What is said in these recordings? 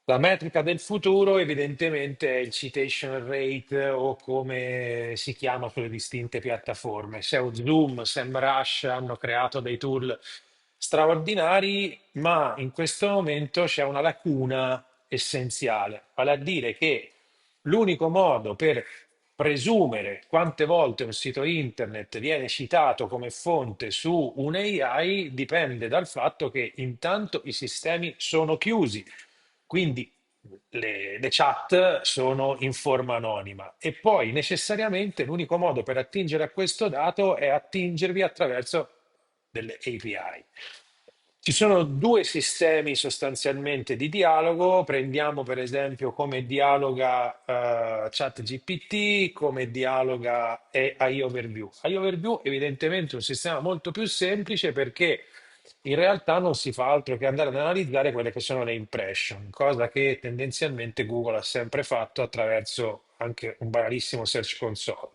La metrica del futuro evidentemente è il citation rate o come si chiama sulle distinte piattaforme. Zoom, SEMrush hanno creato dei tool straordinari, ma in questo momento c'è una lacuna essenziale, vale a dire che l'unico modo per presumere quante volte un sito internet viene citato come fonte su un AI dipende dal fatto che intanto i sistemi sono chiusi, quindi le chat sono in forma anonima e poi necessariamente l'unico modo per attingere a questo dato è attingervi attraverso delle API. Ci sono due sistemi sostanzialmente di dialogo. Prendiamo per esempio come dialoga ChatGPT, come dialoga AI Overview. AI Overview evidentemente è un sistema molto più semplice perché in realtà non si fa altro che andare ad analizzare quelle che sono le impression, cosa che tendenzialmente Google ha sempre fatto attraverso anche un banalissimo Search Console.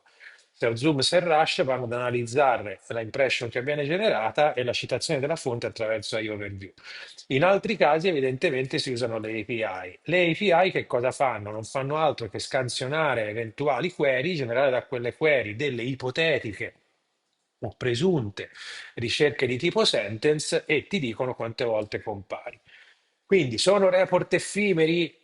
Se Zoom, se Rush vanno ad analizzare la impression che viene generata e la citazione della fonte attraverso iOverview. In altri casi, evidentemente, si usano le API. Le API che cosa fanno? Non fanno altro che scansionare eventuali query, generare da quelle query delle ipotetiche o presunte ricerche di tipo sentence e ti dicono quante volte compari. Quindi sono report effimeri?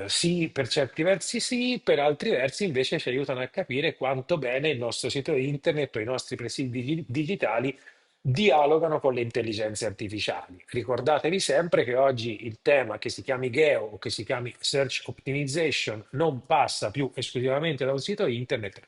Sì, per certi versi sì, per altri versi invece ci aiutano a capire quanto bene il nostro sito internet o i nostri presidi digitali dialogano con le intelligenze artificiali. Ricordatevi sempre che oggi il tema che si chiami Geo o che si chiami Search Optimization non passa più esclusivamente da un sito internet,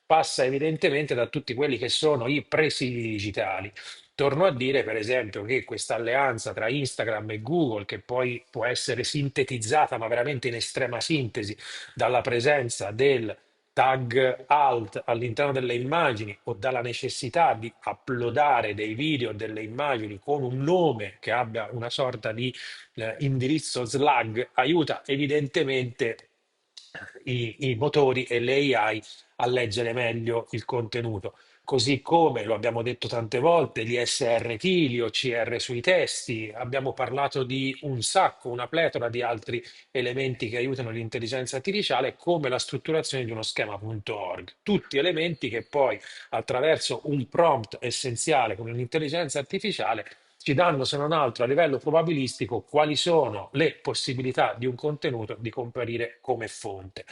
passa evidentemente da tutti quelli che sono i presidi digitali. Torno a dire, per esempio, che questa alleanza tra Instagram e Google, che poi può essere sintetizzata, ma veramente in estrema sintesi, dalla presenza del tag alt all'interno delle immagini o dalla necessità di uploadare dei video, delle immagini con un nome che abbia una sorta di indirizzo slug, aiuta evidentemente i motori e le AI a leggere meglio il contenuto. Così come lo abbiamo detto tante volte, gli SRT, gli OCR sui testi, abbiamo parlato di un sacco, una pletora di altri elementi che aiutano l'intelligenza artificiale, come la strutturazione di uno schema.org. Tutti elementi che poi, attraverso un prompt essenziale come un'intelligenza artificiale, ci danno, se non altro, a livello probabilistico, quali sono le possibilità di un contenuto di comparire come fonte.